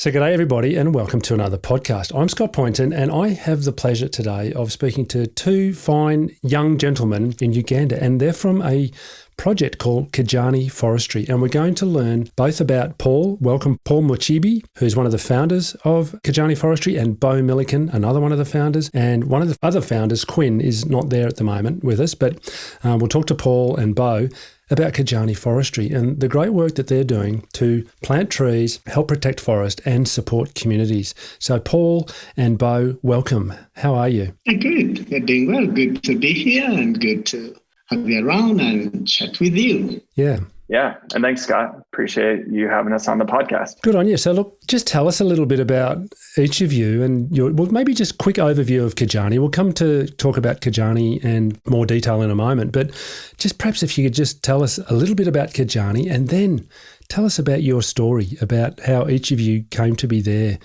So g'day everybody and welcome to another podcast. I'm Scott Poynton and I have the pleasure today of speaking to two fine young gentlemen in Uganda, and they're from a project called Kijani Forestry, and we're going to learn both about Paul. Welcome Paul Muchibi, who's one of the founders of Kijani Forestry, and Beau Milliken, another one of the founders, and one of the other founders, Quinn, is not there at the moment with us, but we'll talk to Paul and Beau about Kijani Forestry and the great work that they're doing to plant trees, help protect forest and support communities. So Paul and Beau, welcome. How are you? Good. We're doing well. Good to be here and good to have you around and chat with you. Yeah. And thanks, Scott. Appreciate you having us on the podcast. Good on you. So look, just tell us a little bit about each of you and maybe just quick overview of Kijani. We'll come to talk about Kijani in more detail in a moment, but just perhaps if you could just tell us a little bit about Kijani and then tell us about your story, about how each of you came to be there.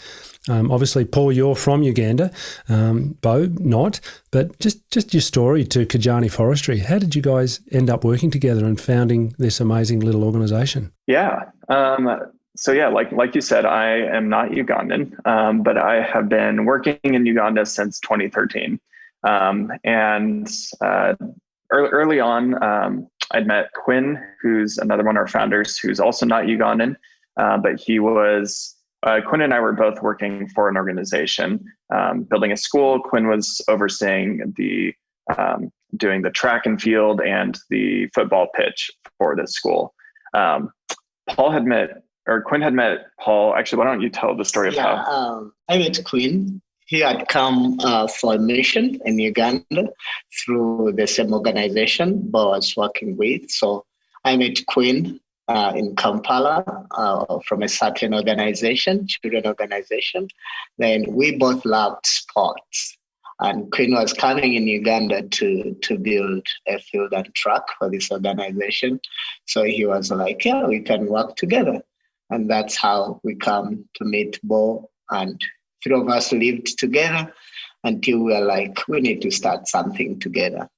Obviously, Paul, you're from Uganda, Beau, not, but just your story to Kijani Forestry. How did you guys end up working together and founding this amazing little organisation? Yeah. Like you said, I am not Ugandan, but I have been working in Uganda since 2013. Early on, I'd met Quinn, who's another one of our founders, who's also not Ugandan, but he was... Quinn and I were both working for an organization, building a school. Quinn was overseeing doing the track and field and the football pitch for this school. Quinn had met Paul. Actually, why don't you tell the story of how? I met Quinn. He had come for a mission in Uganda through the same organization Beau was working with. So I met Quinn in Kampala from a certain organization, children organization. Then we both loved sports. And Quinn was coming in Uganda to build a field and track for this organization. So he was like, yeah, we can work together. And that's how we come to meet Beau. And three of us lived together until we were like, we need to start something together.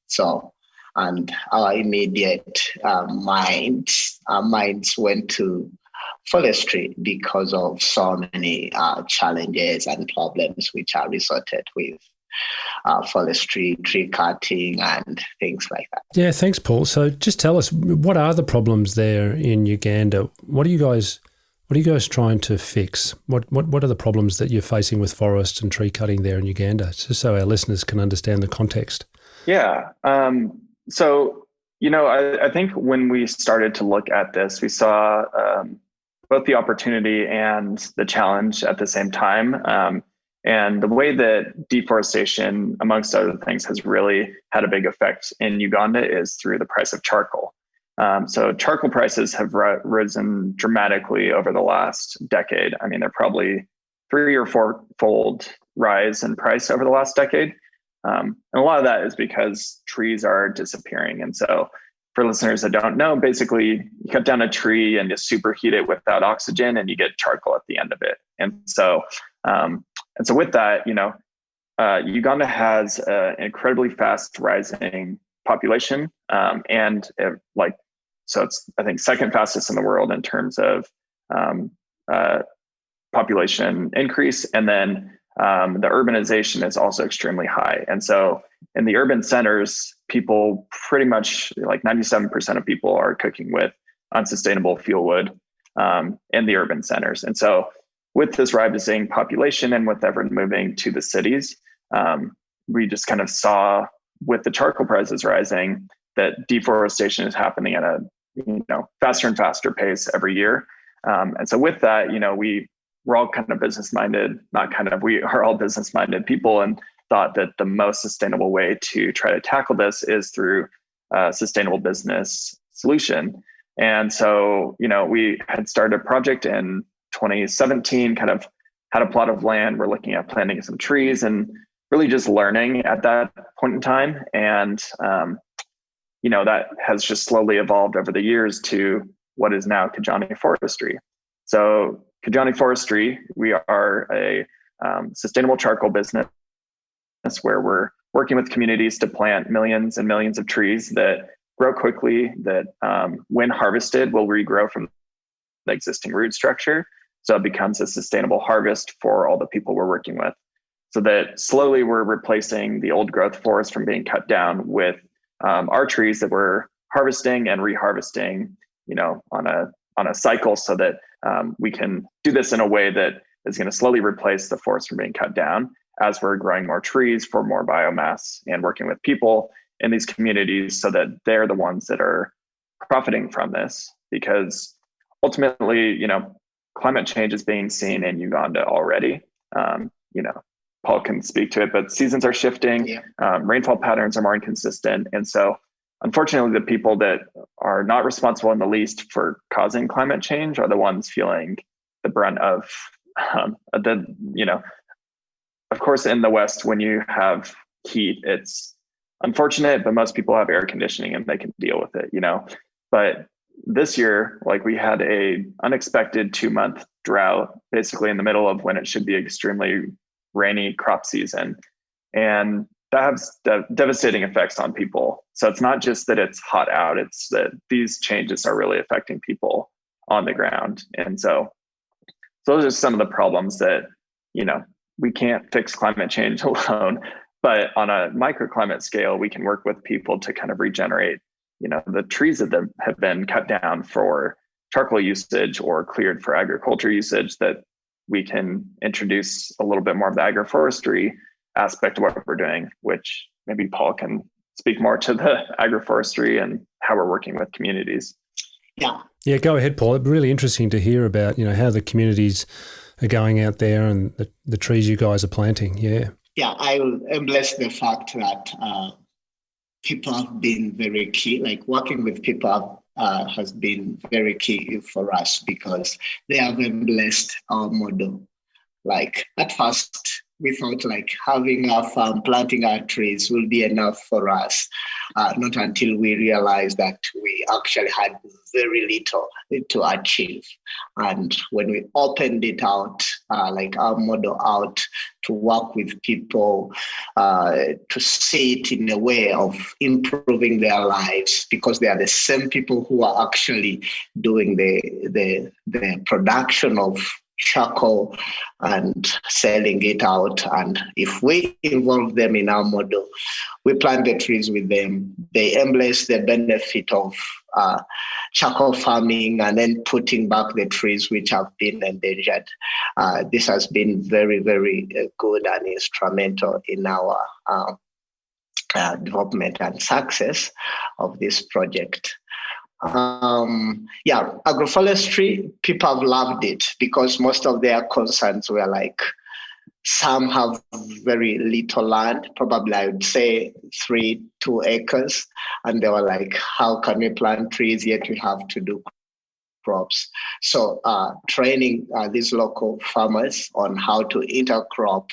And our immediate minds went to forestry because of so many challenges and problems which are resulted with forestry, tree cutting and things like that. Yeah, thanks, Paul. So just tell us, what are the problems there in Uganda? What are you guys trying to fix? What are the problems that you're facing with forest and tree cutting there in Uganda, just so our listeners can understand the context? Yeah. So, I think when we started to look at this, we saw both the opportunity and the challenge at the same time. And the way that deforestation, amongst other things, has really had a big effect in Uganda is through the price of charcoal. So charcoal prices have risen dramatically over the last decade. I mean, they're probably 3 or 4-fold rise in price over the last decade. And a lot of that is because trees are disappearing. And so for listeners that don't know, basically you cut down a tree and just superheat it without oxygen and you get charcoal at the end of it. And so with that, Uganda has an incredibly fast rising population. So it's, I think, second fastest in the world in terms of population increase. And then the urbanization is also extremely high. And so in the urban centers, people pretty much like 97% of people are cooking with unsustainable fuel wood in the urban centers. And so with this rising population and with everyone moving to the cities, we just kind of saw with the charcoal prices rising that deforestation is happening at a faster and faster pace every year. And so with that, we're all kind of business-minded, we are all business-minded people, and thought that the most sustainable way to try to tackle this is through a sustainable business solution. And so, we had started a project in 2017, kind of had a plot of land. We're looking at planting some trees and really just learning at that point in time. And, that has just slowly evolved over the years to what is now Kijani Forestry. So Kijani Forestry, we are a sustainable charcoal business where we're working with communities to plant millions and millions of trees that grow quickly, that when harvested will regrow from the existing root structure. so it becomes a sustainable harvest for all the people we're working with. So that slowly we're replacing the old growth forest from being cut down with our trees that we're harvesting and reharvesting, on a cycle, so that we can do this in a way that is going to slowly replace the forest from being cut down as we're growing more trees for more biomass and working with people in these communities so that they're the ones that are profiting from this. Because ultimately, climate change is being seen in Uganda already. Paul can speak to it, but seasons are shifting, rainfall patterns are more inconsistent. And so unfortunately, the people that are not responsible in the least for causing climate change are the ones feeling the brunt of of course, in the West, when you have heat, it's unfortunate, but most people have air conditioning and they can deal with it, But this year, we had a unexpected 2-month drought, basically in the middle of when it should be extremely rainy crop season. And that has devastating effects on people. So it's not just that it's hot out, it's that these changes are really affecting people on the ground. And so those are some of the problems that, we can't fix climate change alone, but on a microclimate scale, we can work with people to kind of regenerate, the trees that have been cut down for charcoal usage or cleared for agriculture usage, that we can introduce a little bit more of the agroforestry aspect of what we're doing, which maybe Paul can speak more to the agroforestry and how we're working with communities. Yeah, go ahead, Paul. It'd be really interesting to hear about, how the communities are going out there and the trees you guys are planting. Yeah, I will embrace the fact that people have been very key. Working with people has been very key for us because they have embraced our model. At first, we thought having our farm, planting our trees will be enough for us. Not until we realized that we actually had very little to achieve. And when we opened it out, our model out to work with people, to see it in a way of improving their lives, because they are the same people who are actually doing the production of charcoal and selling it out. And if we involve them in our model, we plant the trees with them, they embrace the benefit of charcoal farming and then putting back the trees which have been endangered. This has been very, very good and instrumental in our development and success of this project. Agroforestry, people have loved it because most of their concerns were some have very little land, probably I would say 2 acres. And they were how can we plant trees yet we have to do crops? So training these local farmers on how to intercrop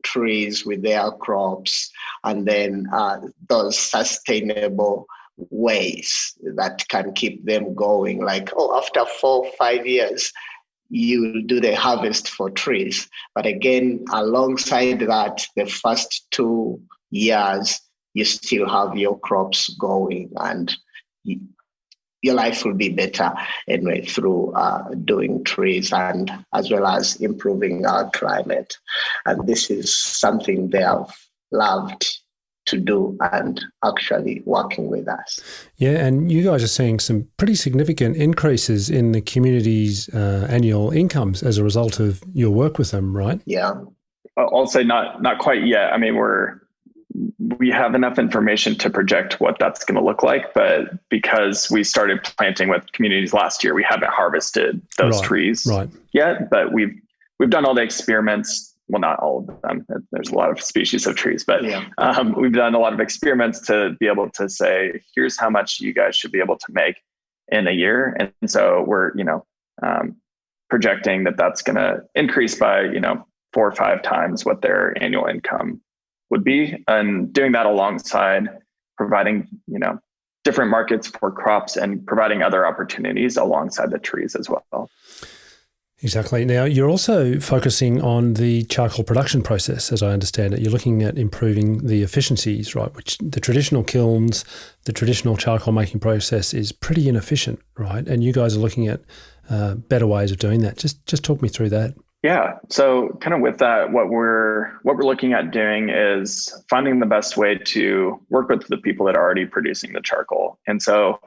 trees with their crops, and then those sustainable ways that can keep them going. After 4 or 5 years, you do the harvest for trees. But again, alongside that, the first 2 years, you still have your crops going, and your life will be better anyway through doing trees, and as well as improving our climate. And this is something they have loved to do and actually working with us. Yeah, and you guys are seeing some pretty significant increases in the community's annual incomes as a result of your work with them, right? Yeah. I'll say not quite yet. I mean, we have enough information to project what that's going to look like, but because we started planting with communities last year, we haven't harvested those trees yet. But we've done all the experiments. Well, not all of them. There's a lot of species of trees, but we've done a lot of experiments to be able to say, here's how much you guys should be able to make in a year. And so we're, projecting that that's going to increase by, 4 or 5 times what their annual income would be. And doing that alongside providing, different markets for crops and providing other opportunities alongside the trees as well. Exactly. Now, you're also focusing on the charcoal production process, as I understand it. You're looking at improving the efficiencies, right? Which the traditional kilns, the traditional charcoal making process is pretty inefficient, right? And you guys are looking at better ways of doing that. Just talk me through that. Yeah. So kind of with that, what we're looking at doing is finding the best way to work with the people that are already producing the charcoal. And so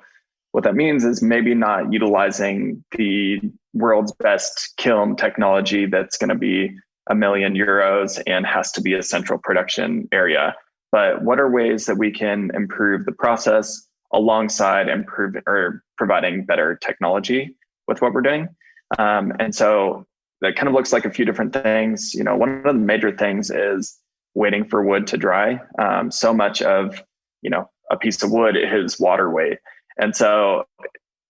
what that means is maybe not utilizing the world's best kiln technology that's going to be €1 million and has to be a central production area. But what are ways that we can improve the process alongside providing better technology with what we're doing? And so that kind of looks like a few different things. One of the major things is waiting for wood to dry. So much of, a piece of wood is water weight. And so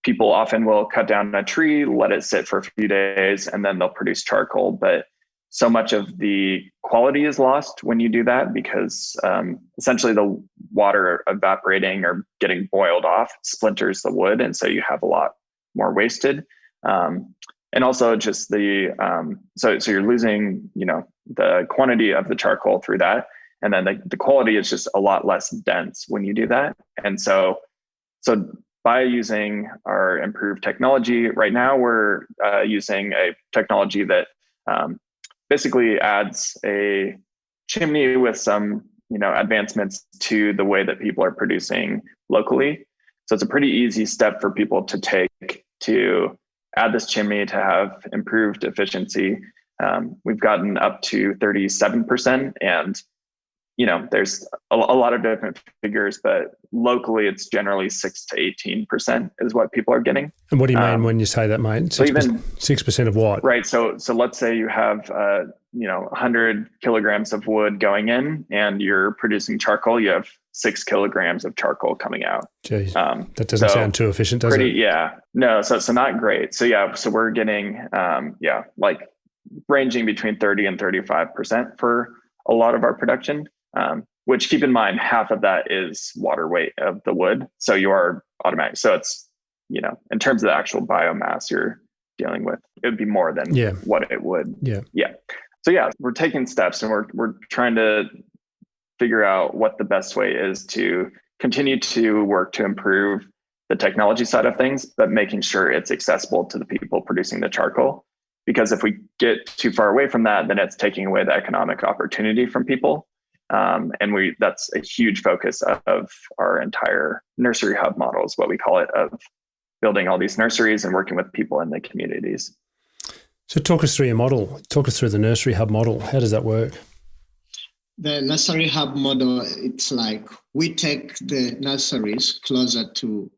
people often will cut down a tree, let it sit for a few days, and then they'll produce charcoal. But so much of the quality is lost when you do that because essentially the water evaporating or getting boiled off splinters the wood. And so you have a lot more wasted. And also just so you're losing, the quantity of the charcoal through that. And then the quality is just a lot less dense when you do that. And so by using our improved technology, right now we're using a technology that basically adds a chimney with some, advancements to the way that people are producing locally. So it's a pretty easy step for people to take to add this chimney to have improved efficiency. We've gotten up to 37%, and there's a lot of different figures, but locally it's generally 6 to 18% is what people are getting. And what do you mean when you say that, mate? 6% of what? Right. So let's say you have 100 kilograms of wood going in, and you're producing charcoal. You have 6 kilograms of charcoal coming out. Jeez, that doesn't sound too efficient, does it? Yeah. No. So not great. So we're getting like ranging between 30 and 35% for a lot of our production. Which, keep in mind, half of that is water weight of the wood. So you are automatic. So it's, in terms of the actual biomass you're dealing with, it would be more than what it would. Yeah. So we're taking steps, and we're trying to figure out what the best way is to continue to work to improve the technology side of things, but making sure it's accessible to the people producing the charcoal. Because if we get too far away from that, then it's taking away the economic opportunity from people. And that's a huge focus of our entire nursery hub model, is what we call it, of building all these nurseries and working with people in the communities. So talk us through your model. Talk us through the nursery hub model. How does that work? The nursery hub model, it's like we take the nurseries closer to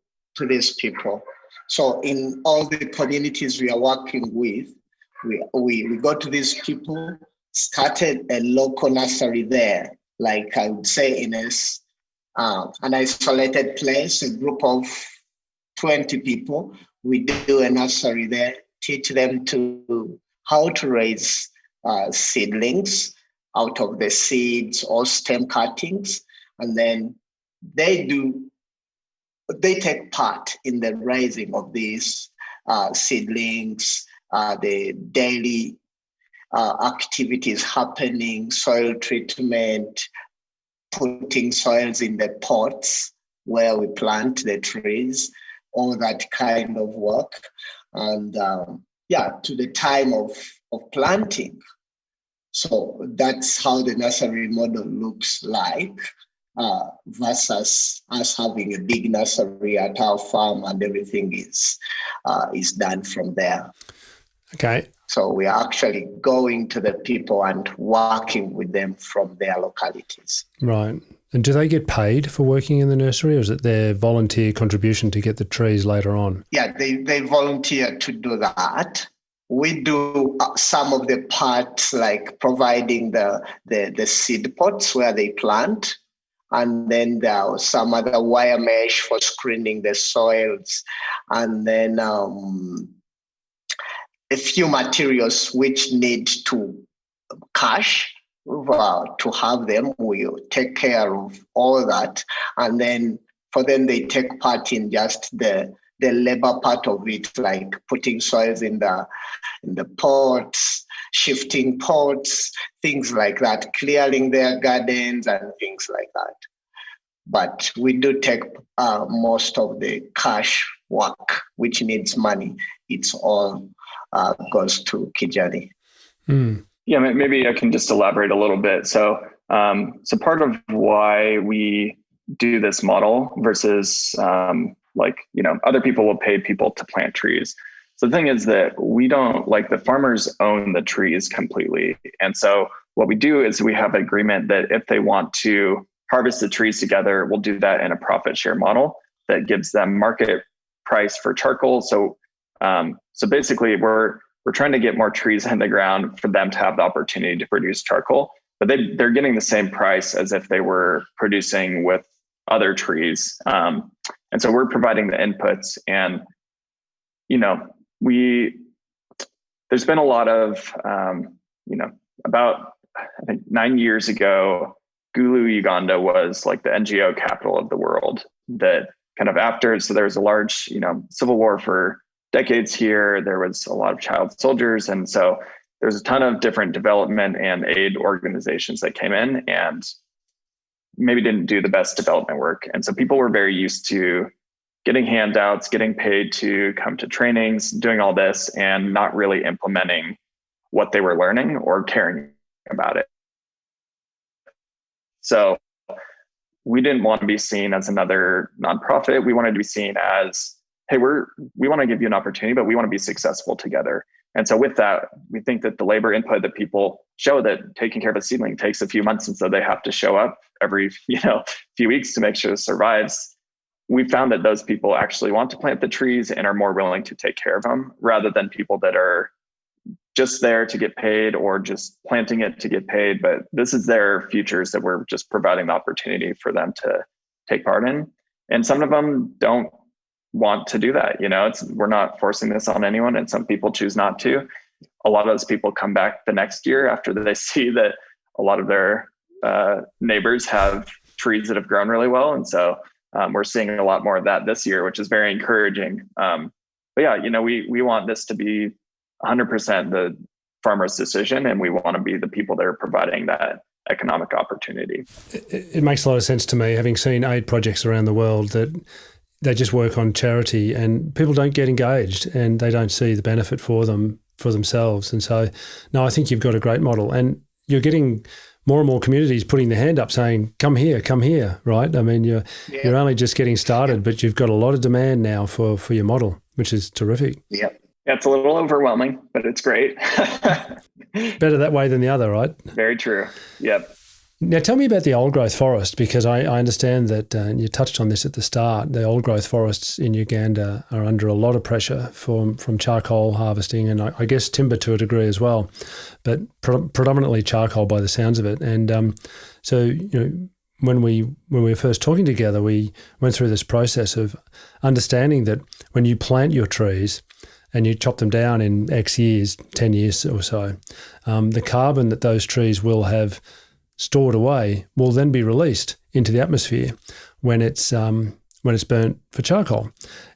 these people. So in all the communities we are working with, we go to these people, started a local nursery there, like I would say in an isolated place, a group of 20 people. We do a nursery there, teach them how to raise seedlings out of the seeds or stem cuttings. And then they take part in the raising of these seedlings, the daily activities happening, soil treatment, putting soils in the pots where we plant the trees, all that kind of work. And to the time of planting. So that's how the nursery model looks like, versus us having a big nursery at our farm, and everything is done from there. Okay. So we are actually going to the people and working with them from their localities. Right. And do they get paid for working in the nursery, or is it their volunteer contribution to get the trees later on? Yeah, they volunteer to do that. We do some of the parts, like providing the seed pots where they plant. And then there are some other wire mesh for screening the soils. And then a few materials which need to cash to have them. We'll take care of all that. And then for them, they take part in just the the labor part of it, like putting soils in the pots, shifting pots, things like that, clearing their gardens and things like that. But we do take most of the cash work, which needs money. It's all goes to Kijani. Mm. Yeah, maybe I can just elaborate a little bit. So part of why we do this model versus other people will pay people to plant trees. So the thing is that we don't, like, the farmers own the trees completely. And so what we do is we have an agreement that if they want to harvest the trees together, we'll do that in a profit share model that gives them market price for charcoal. So basically we're trying to get more trees in the ground for them to have the opportunity to produce charcoal, but they're getting the same price as if they were producing with other trees. And so we're providing the inputs, and, there's been a lot of, about, I think 9 years ago, Gulu, Uganda was like the NGO capital of the world. That kind of after, so there was a large, civil war for decades here. There was a lot of child soldiers. And so there's a ton of different development and aid organizations that came in and maybe didn't do the best development work. And so people were very used to getting handouts, getting paid to come to trainings, doing all this, and not really implementing what they were learning or caring about it. So we didn't want to be seen as another nonprofit. We wanted to be seen as, hey, we want to give you an opportunity, but we want to be successful together. And so with that, we think that the labor input that people show, that taking care of a seedling takes a few months, and so they have to show up every few weeks to make sure it survives. We found that those people actually want to plant the trees and are more willing to take care of them, rather than people that are just there to get paid or just planting it to get paid. But this is their futures that we're just providing the opportunity for them to take part in. And some of them don't want to do that. We're not forcing this on anyone, and some people choose not to. A lot of those people come back the next year after they see that a lot of their neighbors have trees that have grown really well. And so we're seeing a lot more of that this year, which is very encouraging. But yeah, we want this to be 100% the farmer's decision, and we want to be the people that are providing that economic opportunity. It makes a lot of sense to me, having seen aid projects around the world, that they just work on charity and people don't get engaged and they don't see the benefit for themselves. And so, no, I think you've got a great model, and you're getting more and more communities putting their hand up saying, come here, right? I mean, you're only just getting started, but you've got a lot of demand now for your model, which is terrific. Yep. Yeah, it's a little overwhelming, but it's great. Better that way than the other, right? Very true. Yep. Now, tell me about the old growth forest, because I understand that, and you touched on this at the start, the old growth forests in Uganda are under a lot of pressure from charcoal harvesting, and I guess timber to a degree as well, but predominantly charcoal by the sounds of it. And so, when we were first talking together, we went through this process of understanding that when you plant your trees and you chop them down in X years, 10 years or so, the carbon that those trees will have stored away will then be released into the atmosphere when it's burnt for charcoal.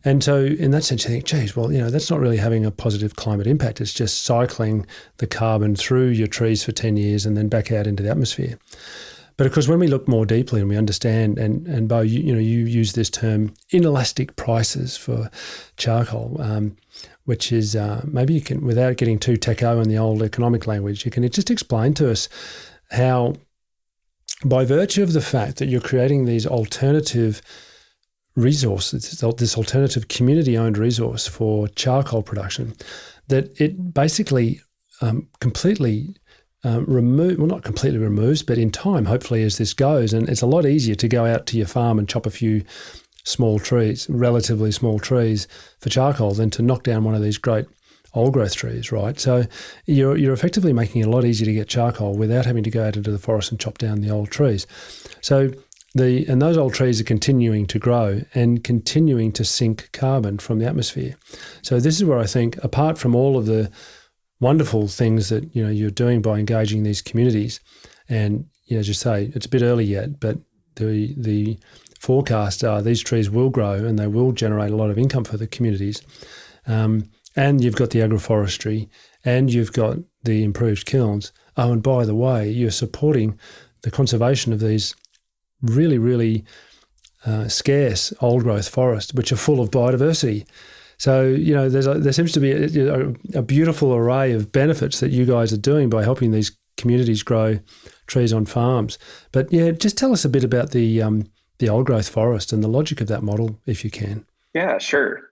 And so in that sense, you think, geez, well, that's not really having a positive climate impact. It's just cycling the carbon through your trees for 10 years and then back out into the atmosphere. But of course, when we look more deeply and we understand, and Beau, you use this term, inelastic prices for charcoal, which is maybe you can, without getting too techno in the old economic language, you can just explain to us how, by virtue of the fact that you're creating these alternative resources, this alternative community-owned resource for charcoal production, that it basically completely not completely removes, but in time, hopefully, as this goes, and it's a lot easier to go out to your farm and chop a few small trees, relatively small trees for charcoal, than to knock down one of these great old growth trees, right? So you're effectively making it a lot easier to get charcoal without having to go out into the forest and chop down the old trees. So and those old trees are continuing to grow and continuing to sink carbon from the atmosphere. So this is where I think, apart from all of the wonderful things that you're doing by engaging these communities, and as you say, it's a bit early yet, but the forecast are these trees will grow and they will generate a lot of income for the communities. And you've got the agroforestry and you've got the improved kilns. Oh, and by the way, you're supporting the conservation of these really, really scarce old growth forests, which are full of biodiversity. So, there seems to be a beautiful array of benefits that you guys are doing by helping these communities grow trees on farms. But just tell us a bit about the old growth forest and the logic of that model, if you can. Yeah, sure.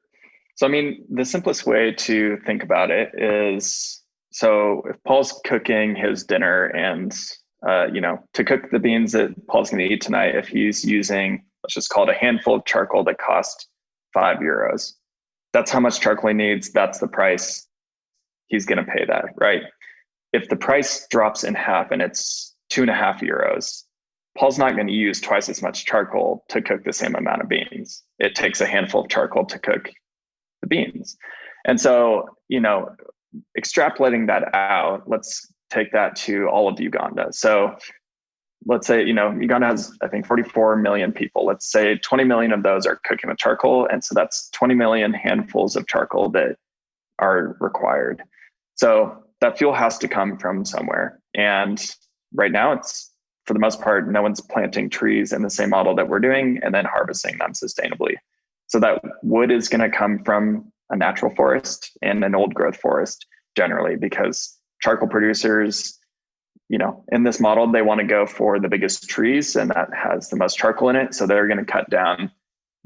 So, the simplest way to think about it is, so if Paul's cooking his dinner and, to cook the beans that Paul's going to eat tonight, if he's using, let's just call it a handful of charcoal that cost €5, that's how much charcoal he needs. That's the price. He's going to pay that, right? If the price drops in half and it's €2.50, Paul's not going to use twice as much charcoal to cook the same amount of beans. It takes a handful of charcoal to cook the beans. And so, extrapolating that out, let's take that to all of Uganda. So let's say, Uganda has, I think, 44 million people. Let's say 20 million of those are cooking with charcoal. And so that's 20 million handfuls of charcoal that are required. So that fuel has to come from somewhere. And right now it's, for the most part, no one's planting trees in the same model that we're doing and then harvesting them sustainably. So that wood is going to come from a natural forest and an old growth forest generally, because charcoal producers, in this model, they want to go for the biggest trees and that has the most charcoal in it. So they're going to cut down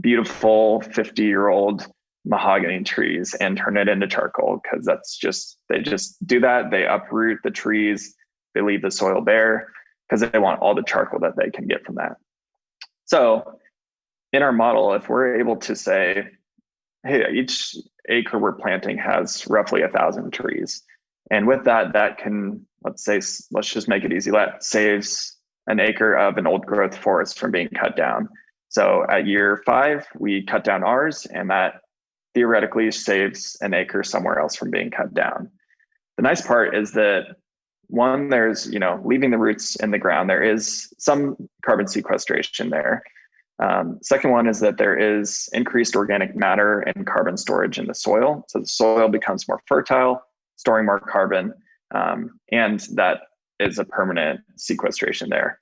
beautiful 50-year-old mahogany trees and turn it into charcoal, because they just do that. They uproot the trees, they leave the soil bare because they want all the charcoal that they can get from that. So in our model, if we're able to say, hey, each acre we're planting has roughly 1,000 trees. And with that can, let's just make it easy. That saves an acre of an old growth forest from being cut down. So at year 5, we cut down ours, and that theoretically saves an acre somewhere else from being cut down. The nice part is that, one, there's, leaving the roots in the ground, there is some carbon sequestration there. Second one is that there is increased organic matter and carbon storage in the soil. So the soil becomes more fertile, storing more carbon, and that is a permanent sequestration there.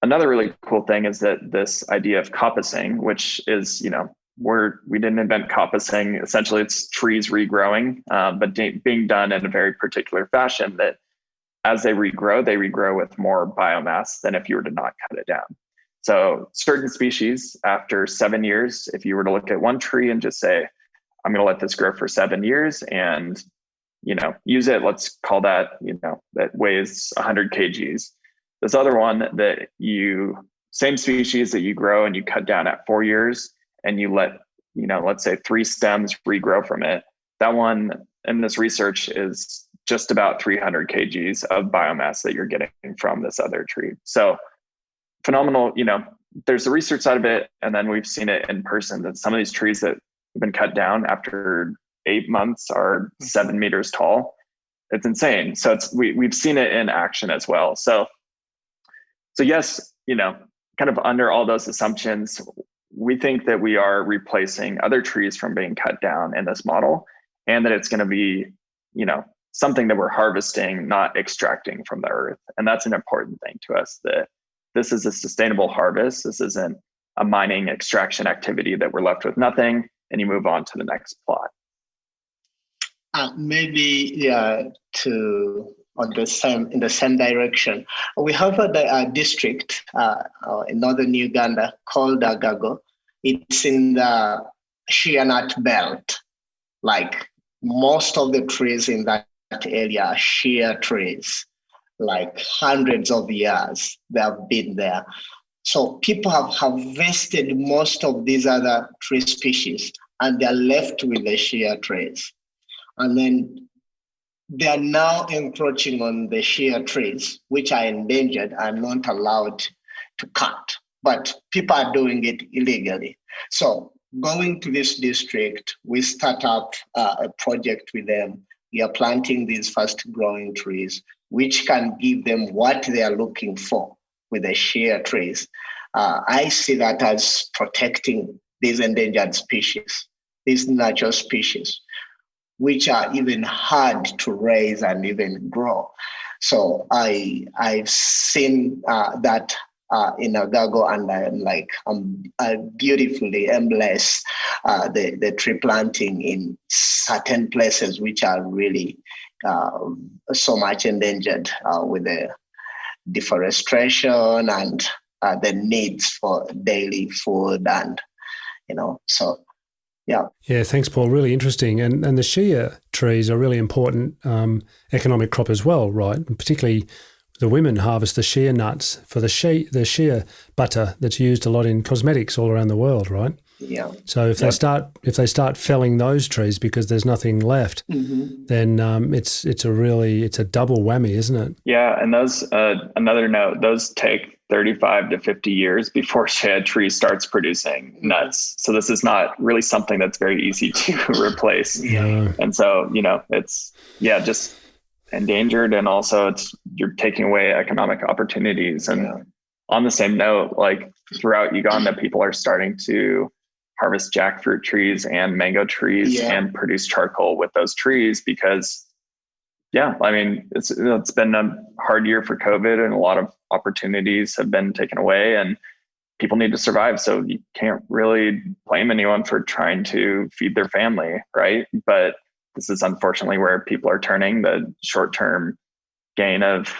Another really cool thing is that this idea of coppicing, which is, we didn't invent coppicing. Essentially, it's trees regrowing, but being done in a very particular fashion that as they regrow with more biomass than if you were to not cut it down. So certain species, after 7 years, if you were to look at one tree and just say, I'm going to let this grow for 7 years and, use it, let's call that, that weighs 100 kgs. This other one that same species that you grow and you cut down at 4 years and you let, let's say 3 stems regrow from it. That one in this research is just about 300 kgs of biomass that you're getting from this other tree. So phenomenal, there's the research side of it. And then we've seen it in person that some of these trees that have been cut down after 8 months are 7 meters tall. It's insane. So we've seen it in action as well. So yes, kind of under all those assumptions, we think that we are replacing other trees from being cut down in this model, and that it's going to be, something that we're harvesting, not extracting from the earth. And that's an important thing to us, that this is a sustainable harvest. This isn't a mining extraction activity that we're left with nothing and you move on to the next plot. Maybe in the same direction. We have a district in northern Uganda called Gago. It's in the shea nut belt. Like most of the trees in that area are shea trees. Like hundreds of years they have been there. So people have harvested most of these other tree species and they're left with the shea trees. And then they are now encroaching on the shea trees, which are endangered and not allowed to cut. But people are doing it illegally. So going to this district, we start up a project with them. We are planting these fast growing trees, which can give them what they are looking for with the shea trees. I see that as protecting these endangered species, these natural species, which are even hard to raise and even grow. So I've seen that in Agago, and I beautifully embrace the tree planting in certain places which are really so much endangered with the deforestation and the needs for daily food, and so yeah. Yeah, thanks, Paul. Really interesting. And the shea trees are a really important economic crop as well, right? And particularly the women harvest the shea nuts for the shea butter that's used a lot in cosmetics all around the world, right? Yeah. So if they start felling those trees because there's nothing left, then it's a double whammy, isn't it? Yeah, and those another note, those take 35 to 50 years before shea tree starts producing nuts. So this is not really something that's very easy to replace. Yeah. And so, it's just endangered, and also you're taking away economic opportunities. And on the same note, like throughout Uganda, people are starting to harvest jackfruit trees and mango trees and produce charcoal with those trees because it's been a hard year for COVID, and a lot of opportunities have been taken away, and people need to survive. So you can't really blame anyone for trying to feed their family, right? But this is unfortunately where people are turning: the short-term gain of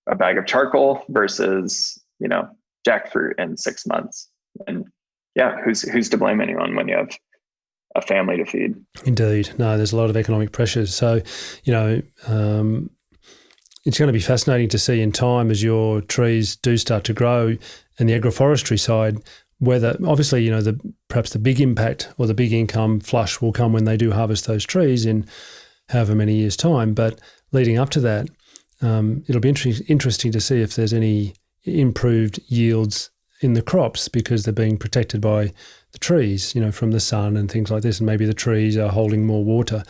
a bag of charcoal versus, jackfruit in 6 months. And who's to blame anyone when you have a family to feed? Indeed. No, there's a lot of economic pressures. So, it's going to be fascinating to see in time as your trees do start to grow and the agroforestry side, whether obviously, perhaps the big impact or the big income flush will come when they do harvest those trees in however many years' time. But leading up to that, it'll be interesting to see if there's any improved yields in the crops because they're being protected by the trees, from the sun and things like this, and maybe the trees are holding more water.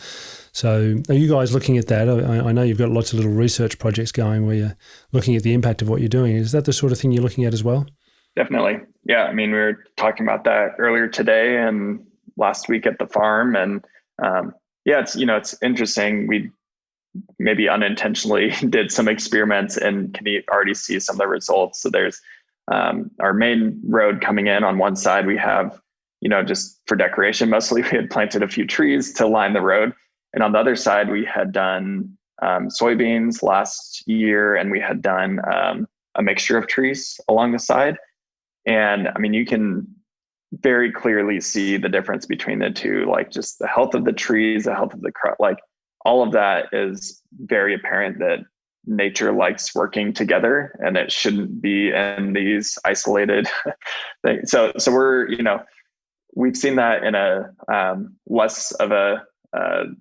So are you guys looking at that? I know you've got lots of little research projects going where you're looking at the impact of what you're doing. Is that the sort of thing you're looking at as well? Definitely. Yeah. I mean, we were talking about that earlier today and last week at the farm. And it's interesting. We maybe unintentionally did some experiments and can already see some of the results. So there's our main road coming in. On one side, we have, just for decoration, mostly we had planted a few trees to line the road. And on the other side, we had done soybeans last year, and we had done a mixture of trees along the side. And I mean, you can very clearly see the difference between the two, like just the health of the trees, the health of the crop, like all of that is very apparent that nature likes working together and it shouldn't be in these isolated things. So we're, we've seen that in a less of a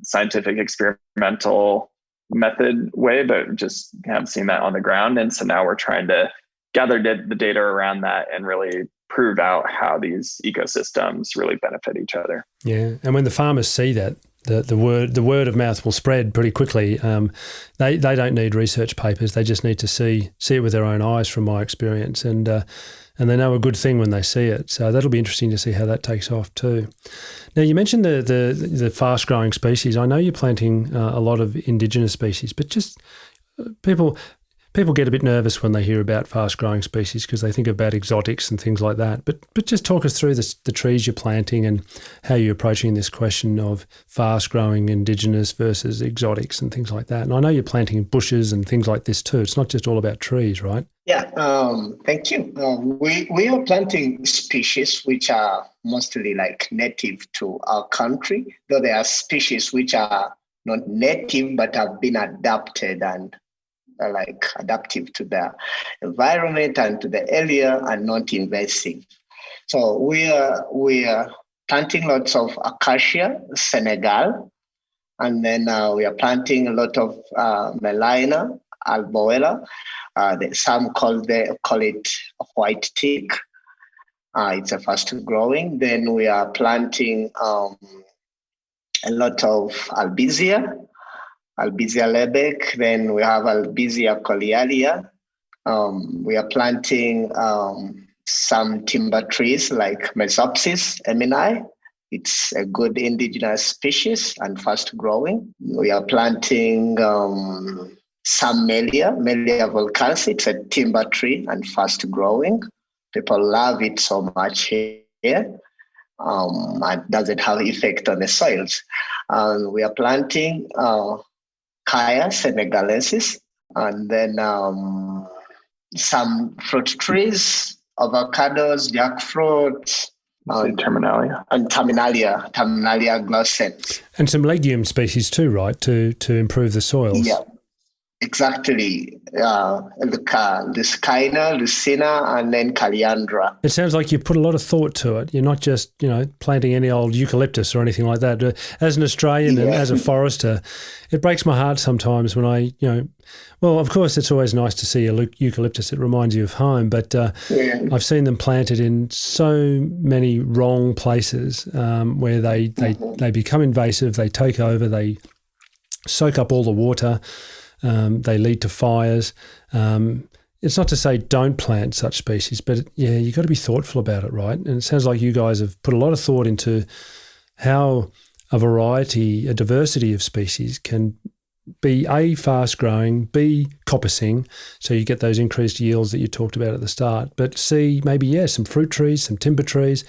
scientific experimental method way, but just haven't seen that on the ground. And so now we're trying to gather the data around that and really prove out how these ecosystems really benefit each other. Yeah. And when the farmers see that, the word of mouth will spread pretty quickly. They don't need research papers. They just need to see it with their own eyes, from my experience. And they know a good thing when they see it. So that'll be interesting to see how that takes off too. Now, you mentioned the fast-growing species. I know you're planting a lot of indigenous species, but just people get a bit nervous when they hear about fast-growing species because they think about exotics and things like that. But just talk us through the trees you're planting and how you're approaching this question of fast-growing indigenous versus exotics and things like that. And I know you're planting bushes and things like this too. It's not just all about trees, right? Yeah, thank you. We are planting species which are mostly like native to our country, though there are species which are not native but have been adapted and are like adaptive to the environment and to the area and not invasive. So we are planting lots of acacia, Senegal, and then we are planting a lot of Melina, Alboela. Some call it white teak. It's a fast growing. Then we are planting a lot of Albizia lebec. Then we have Albizia colearia. We are planting some timber trees like Mesopsis emini. It's a good indigenous species and fast growing. We are planting some Melia volcans. It's a timber tree and fast growing. People love it so much here. And doesn't have effect on the soils. We are planting Kaya senegalensis, and then some fruit trees, avocados, jackfruit, Terminalia. And Terminalia glossens. And some legume species too, right, to improve the soils? Yeah, exactly. Lucina, and then Caliandra. It sounds like you put a lot of thought to it. You're not just, planting any old eucalyptus or anything like that. As an Australian and as a forester, it breaks my heart sometimes when well, of course, it's always nice to see a eucalyptus. It reminds you of home, but I've seen them planted in so many wrong places where they become invasive, they take over, they soak up all the water. They lead to fires. It's not to say don't plant such species, but you've got to be thoughtful about it, right? And it sounds like you guys have put a lot of thought into how a diversity of species can be A, fast growing, B, coppicing, so you get those increased yields that you talked about at the start, but C, maybe, some fruit trees, some timber trees.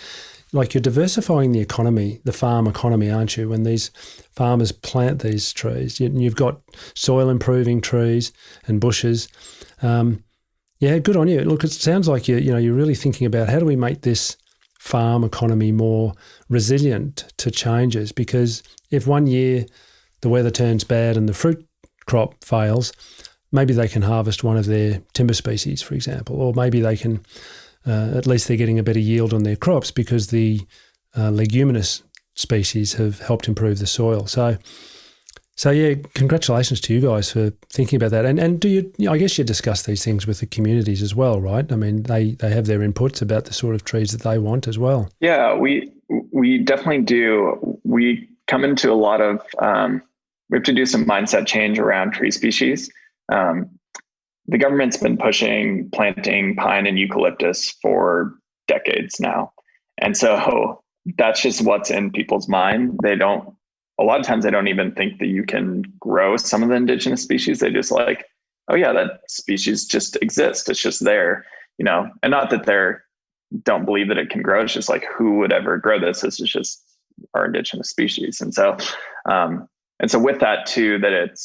Like you're diversifying the economy, the farm economy, aren't you? When these farmers plant these trees, you've got soil improving trees and bushes. Good on you. Look, it sounds like you're really thinking about how do we make this farm economy more resilient to changes? Because if one year the weather turns bad and the fruit crop fails, maybe they can harvest one of their timber species, for example, or maybe they can. At least they're getting a better yield on their crops because the leguminous species have helped improve the soil. So congratulations to you guys for thinking about that. And do you? I guess you discuss these things with the communities as well, right? I mean, they have their inputs about the sort of trees that they want as well. Yeah, we definitely do. We come into a lot of we have to do some mindset change around tree species. The government's been pushing planting pine and eucalyptus for decades now. And so that's just what's in people's mind. A lot of times they don't even think that you can grow some of the indigenous species. They just like, oh yeah, that species just exists. It's just there, and not that they don't believe that it can grow. It's just like, who would ever grow this? This is just our indigenous species. And so with that too, that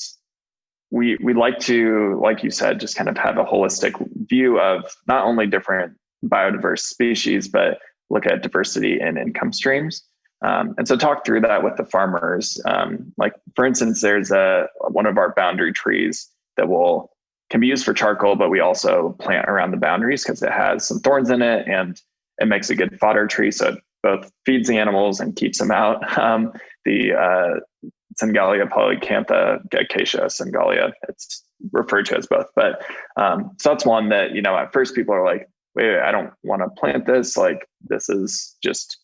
we like to, like you said, just kind of have a holistic view of not only different biodiverse species, but look at diversity in income streams. And so talk through that with the farmers. Like for instance, there's one of our boundary trees that can be used for charcoal, but we also plant around the boundaries because it has some thorns in it and it makes a good fodder tree. So it both feeds the animals and keeps them out. Singalia polycantha, Acacia singalia, it's referred to as both. But so that's one that, at first people are like, wait, I don't want to plant this. Like, this is just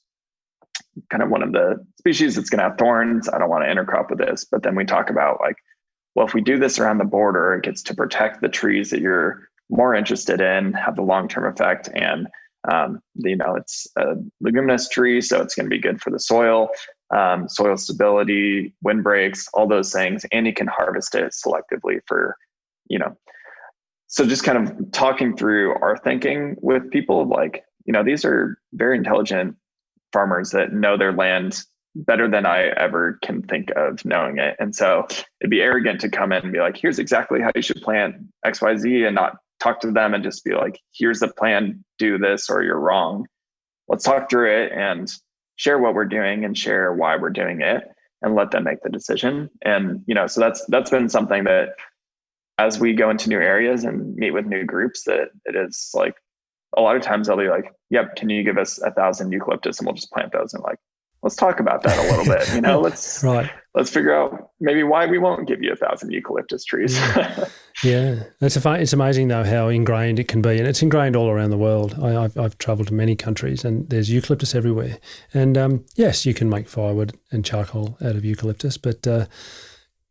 kind of one of the species that's going to have thorns. I don't want to intercrop with this. But then we talk about like, well, if we do this around the border, it gets to protect the trees that you're more interested in, have the long-term effect. And, it's a leguminous tree, so it's going to be good for the soil. Soil stability, wind breaks, all those things, and you can harvest it selectively for, so just kind of talking through our thinking with people like, these are very intelligent farmers that know their land better than I ever can think of knowing it. And so it'd be arrogant to come in and be like, here's exactly how you should plant XYZ and not talk to them and just be like, here's the plan, do this or you're wrong. Let's talk through it and share what we're doing and share why we're doing it and let them make the decision. And, so that's been something that as we go into new areas and meet with new groups, that it is like, a lot of times they'll be like, yep, can you give us 1,000 eucalyptus and we'll just plant those. And like, let's talk about that a little bit, let's figure out maybe why we won't give you 1,000 eucalyptus trees. Yeah. It's amazing though how ingrained it can be, and it's ingrained all around the world. I've traveled to many countries and there's eucalyptus everywhere. And yes, you can make firewood and charcoal out of eucalyptus, but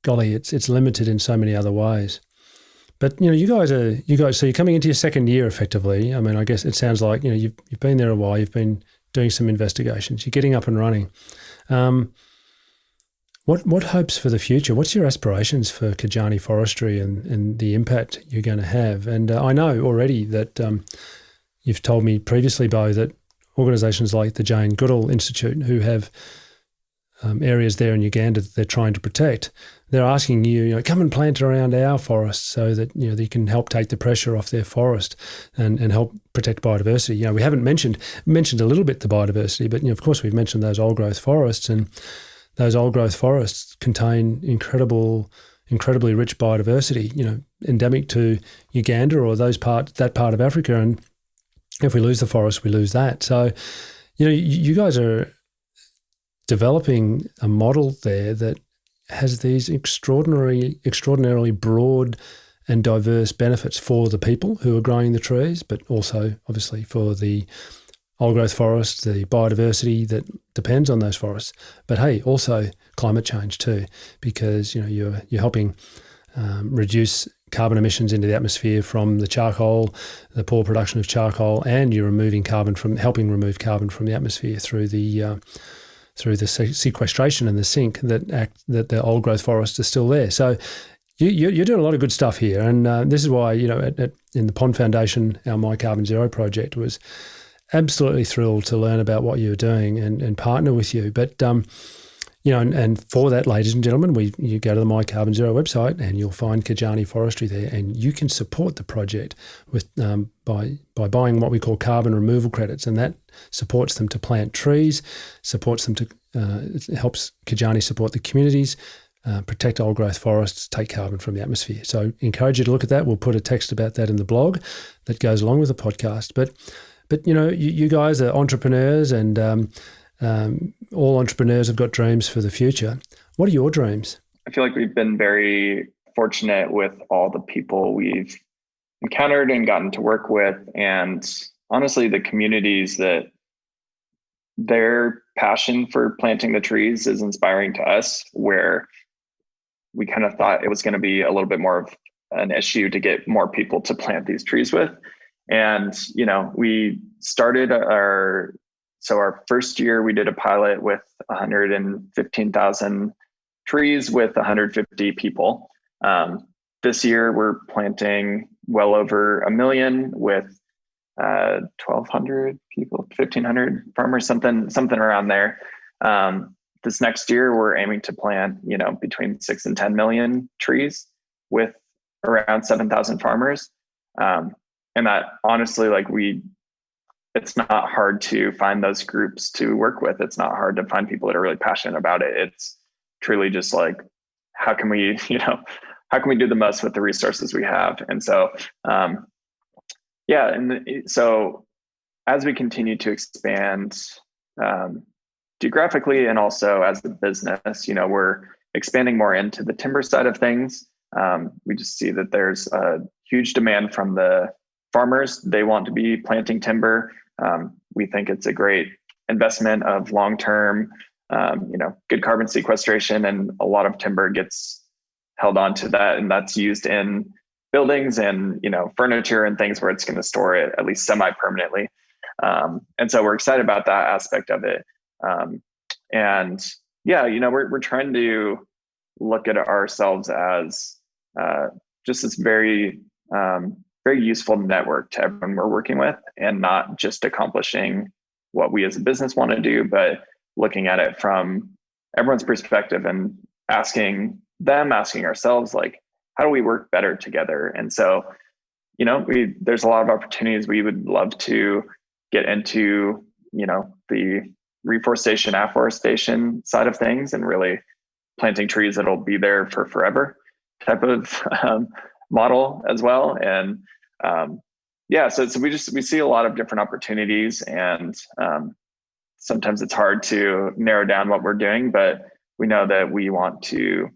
golly, it's limited in so many other ways. But you guys. So you're coming into your second year, effectively. I mean, I guess it sounds like you've been there a while. You've been doing some investigations. You're getting up and running. What hopes for the future? What's your aspirations for Kijani Forestry and the impact you're going to have? And I know already that you've told me previously, Beau, that organisations like the Jane Goodall Institute, who have areas there in Uganda that they're trying to protect, they're asking you, come and plant around our forest so that they can help take the pressure off their forest and help protect biodiversity. We haven't mentioned a little bit the biodiversity, but of course we've mentioned those old growth forests, and those old growth forests contain incredibly rich biodiversity, endemic to Uganda or that part of Africa. And if we lose the forest, we lose that. So, you guys are developing a model there that has these extraordinarily broad and diverse benefits for the people who are growing the trees, but also obviously for the old growth forests, the biodiversity that depends on those forests. But hey, also climate change too, because you're helping reduce carbon emissions into the atmosphere from the charcoal, the poor production of charcoal, and you're helping remove carbon from the atmosphere through the sequestration and the sink that the old growth forests are still there. So you're doing a lot of good stuff here, and this is why in the Pond Foundation, our My Carbon Zero project was absolutely thrilled to learn about what you're doing and partner with you. But and for that, ladies and gentlemen, you go to the My Carbon Zero website and you'll find Kijani Forestry there, and you can support the project with by buying what we call carbon removal credits, and that supports them to plant trees, supports them to it helps Kijani support the communities, protect old growth forests, take carbon from the atmosphere. So encourage you to look at that. We'll put a text about that in the blog that goes along with the podcast. But you guys are entrepreneurs, and all entrepreneurs have got dreams for the future. What are your dreams? I feel like we've been very fortunate with all the people we've encountered and gotten to work with, and honestly, the communities that their passion for planting the trees is inspiring to us, where we kind of thought it was going to be a little bit more of an issue to get more people to plant these trees with. And, we started our first year, we did a pilot with 115,000 trees with 150 people. This year, we're planting well over 1 million with 1,200 people, 1,500 farmers, something around there. This next year, we're aiming to plant, between 6 and 10 million trees with around 7,000 farmers. And that honestly, it's not hard to find those groups to work with. It's not hard to find people that are really passionate about it. It's truly just how can we do the most with the resources we have? And so, so as we continue to expand geographically and also as a business, we're expanding more into the timber side of things. We just see that there's a huge demand from the farmers. They want to be planting timber. We think it's a great investment of long-term, good carbon sequestration, and a lot of timber gets held on to that, and that's used in buildings and furniture and things where it's going to store it at least semi-permanently. And so we're excited about that aspect of it. We're trying to look at ourselves as just this very useful network to everyone we're working with, and not just accomplishing what we as a business want to do, but looking at it from everyone's perspective and asking ourselves, how do we work better together? And so, there's a lot of opportunities. We would love to get into, the reforestation, afforestation side of things, and really planting trees that'll be there for forever type of model as well. And so we see a lot of different opportunities, and sometimes it's hard to narrow down what we're doing, but we know that we want to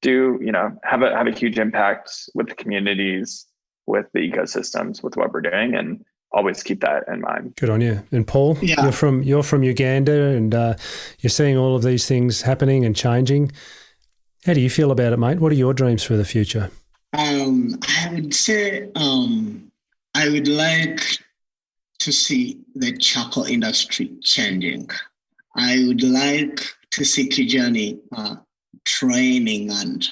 have a huge impact with the communities, with the ecosystems, with what we're doing, and always keep that in mind. Good on you. And Paul, yeah. you're from Uganda, and you're seeing all of these things happening and changing. How do you feel about it, mate? What are your dreams for the future? I would say I would like to see the charcoal industry changing. I would like to see Kijani training and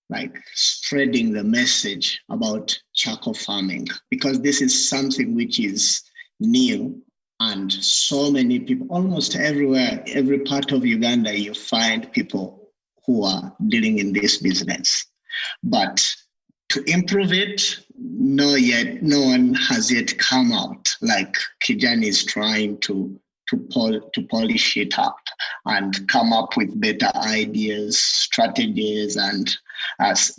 like spreading the message about charcoal farming, because this is something which is new, and so many people, almost everywhere, every part of Uganda, you find people who are dealing in this business. But to improve it, no one has yet come out like Kijani is trying to polish it up and come up with better ideas, strategies, and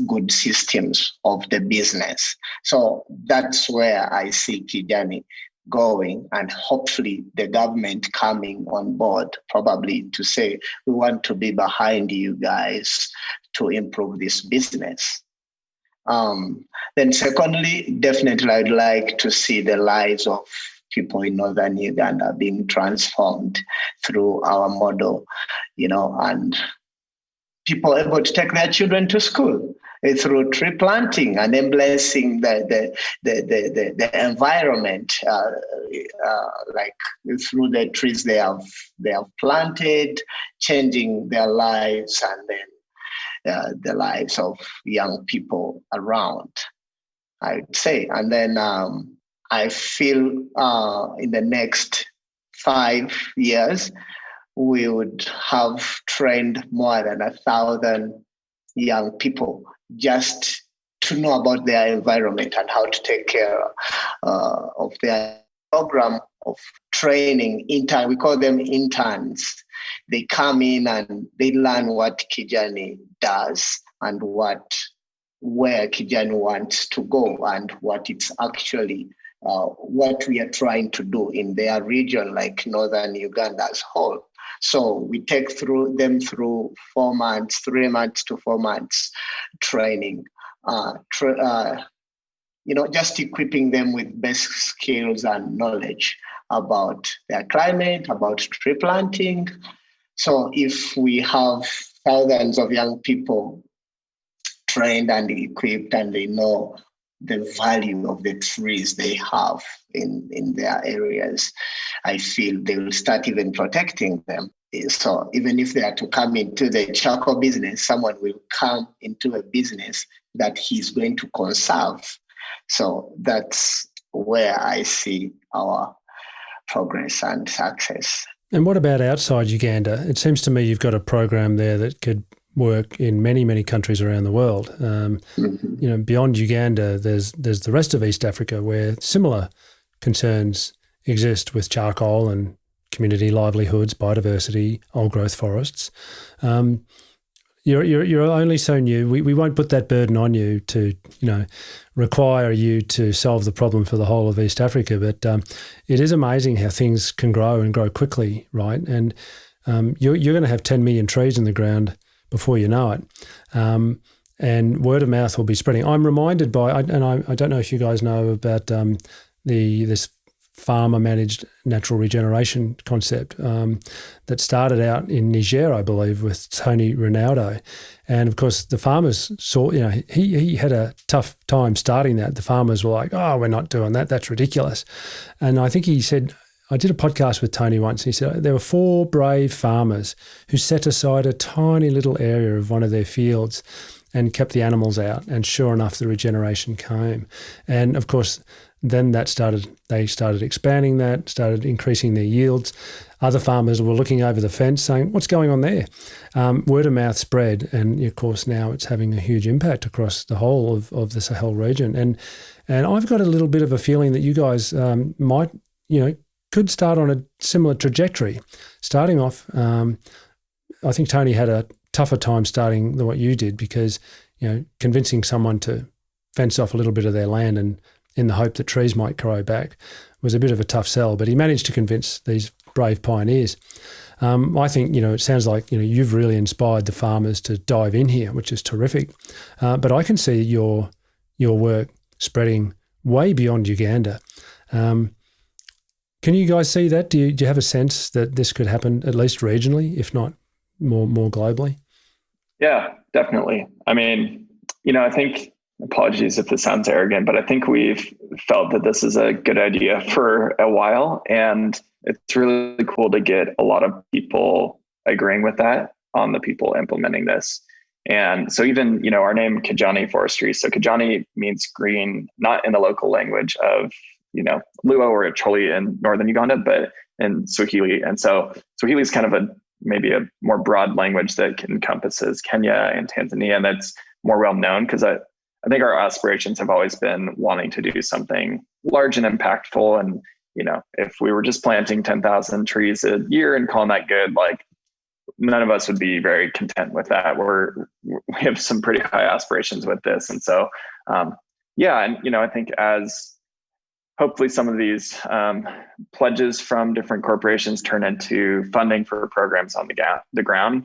good systems of the business. So that's where I see Kijani going, and hopefully the government coming on board, probably to say, we want to be behind you guys to improve this business. Then secondly, definitely I'd like to see the lives of people in northern Uganda being transformed through our model, and people able to take their children to school through tree planting and embracing the environment, like through the trees they have planted, changing their lives, and then the lives of young people around, I would say. And then I feel in the next 5 years, we would have trained more than 1,000 young people just to know about their environment and how to take care of their program of training. We call them interns. They come in and they learn what Kijani does and where Kijani wants to go, and what it's actually what we are trying to do in their region, like northern Uganda as whole. So we take them through 4 months, 3 months to 4 months training, just equipping them with basic skills and knowledge about their climate, about tree planting. So if we have thousands of young people trained and equipped, and they know the value of the trees they have in their areas, I feel they will start even protecting them. So even if they are to come into the charcoal business, someone will come into a business that he's going to conserve. So that's where I see our progress and success. And what about outside Uganda? It seems to me you've got a program there that could work in many, many countries around the world. Beyond Uganda, there's the rest of East Africa where similar concerns exist with charcoal and community livelihoods, biodiversity, old growth forests. You're only so new. We won't put that burden on you to, require you to solve the problem for the whole of East Africa. But it is amazing how things can grow and grow quickly, right? And you're going to have 10 million trees in the ground before you know it. And word of mouth will be spreading. I'm reminded by, I don't know if you guys know about this farmer-managed natural regeneration concept that started out in Niger, I believe, with Tony Ronaldo. And, of course, the farmers saw, he had a tough time starting that. The farmers were like, oh, we're not doing that. That's ridiculous. And I think he said, I did a podcast with Tony once, and he said there were 4 brave farmers who set aside a tiny little area of one of their fields and kept the animals out. And sure enough, the regeneration came. And, of course, then they started expanding that, started increasing their yields. Other farmers were looking over the fence saying, what's going on there? Word of mouth spread. And of course, now it's having a huge impact across the whole of the Sahel region. And I've got a little bit of a feeling that you guys might, could start on a similar trajectory. Starting off, I think Tony had a tougher time starting than what you did, because, convincing someone to fence off a little bit of their land and in the hope that trees might grow back was a bit of a tough sell, but he managed to convince these brave pioneers. I think, it sounds like, you've really inspired the farmers to dive in here, which is terrific. But I can see your work spreading way beyond Uganda. Can you guys see that? Do you have a sense that this could happen at least regionally, if not more globally? Yeah, definitely. I mean, I think apologies if this sounds arrogant, but I think we've felt that this is a good idea for a while. And it's really cool to get a lot of people agreeing with that on the people implementing this. And so even, our name, Kijani Forestry. So Kijani means green, not in the local language of, Luo or Acholi in northern Uganda, but in Swahili. And so Swahili is kind of maybe a more broad language that encompasses Kenya and Tanzania. And that's more well known because I think our aspirations have always been wanting to do something large and impactful. And, if we were just planting 10,000 trees a year and calling that good, like none of us would be very content with that. We have some pretty high aspirations with this. And so, I think as hopefully some of these pledges from different corporations turn into funding for programs on the ground,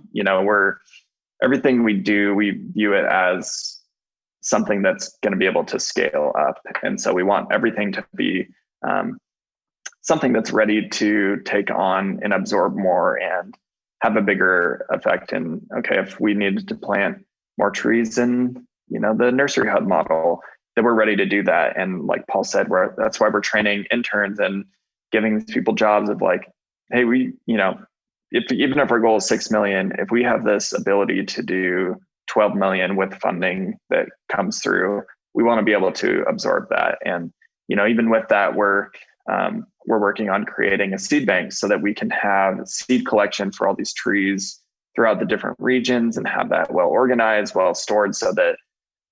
everything we do, we view it as something that's going to be able to scale up. And so we want everything to be something that's ready to take on and absorb more and have a bigger effect. And if we needed to plant more trees in, the nursery hub model, that we're ready to do that. And like Paul said, that's why we're training interns and giving these people jobs of like, hey, even if our goal is 6 million, if we have this ability to do 12 million with funding that comes through, we want to be able to absorb that. And, even with that, we're working on creating a seed bank so that we can have seed collection for all these trees throughout the different regions and have that well organized, well stored, so that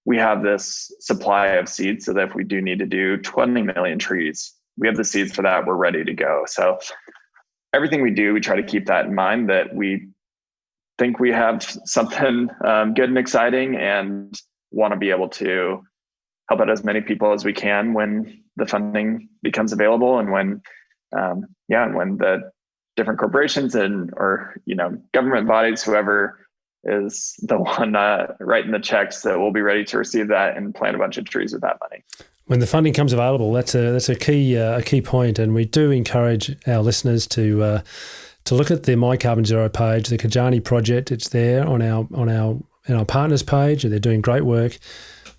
we have this supply of seeds so that if we do need to do 20 million trees, we have the seeds for that, we're ready to go. So everything we do, we try to keep that in mind, that we think we have something good and exciting and want to be able to help out as many people as we can when the funding becomes available and when the different corporations or government bodies, whoever is the one writing the checks, that we'll be ready to receive that and plant a bunch of trees with that money. When the funding comes available, that's a key point, and we do encourage our listeners to look at the My Carbon Zero page, the Kijani project. It's there on our partners page, and they're doing great work.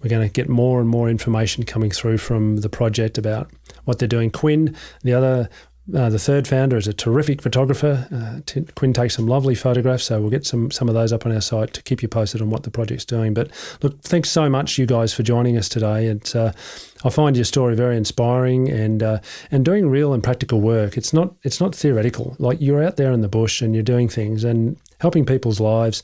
We're going to get more and more information coming through from the project about what they're doing. Quinn, the third founder, is a terrific photographer. Quinn takes some lovely photographs, so we'll get some of those up on our site to keep you posted on what the project's doing. But look, thanks so much, you guys, for joining us today. I find your story very inspiring and doing real and practical work. It's not theoretical. Like, you're out there in the bush and you're doing things and helping people's lives,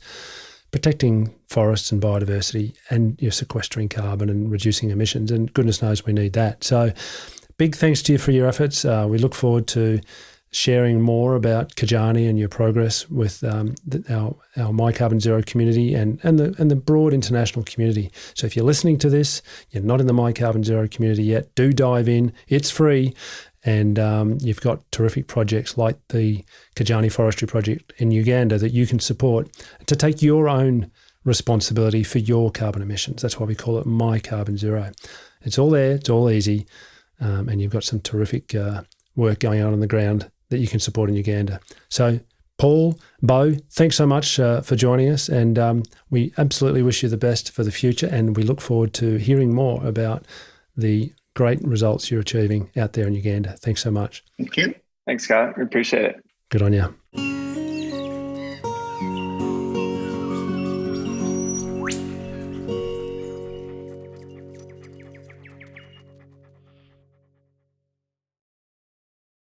protecting forests and biodiversity, and you're sequestering carbon and reducing emissions. And goodness knows we need that. So big thanks to you for your efforts. We look forward to sharing more about Kijani and your progress with our My Carbon Zero community and the broad international community. So if you're listening to this, you're not in the My Carbon Zero community yet, do dive in. It's free. And you've got terrific projects like the Kijani Forestry project in Uganda that you can support to take your own responsibility for your carbon emissions. That's why we call it My Carbon Zero. It's all there. It's all easy. And you've got some terrific work going on the ground that you can support in Uganda. So, Paul, Beau, thanks so much for joining us. And we absolutely wish you the best for the future. And we look forward to hearing more about the great results you're achieving out there in Uganda. Thanks so much. Thank you. Thanks, Scott. We appreciate it. Good on you.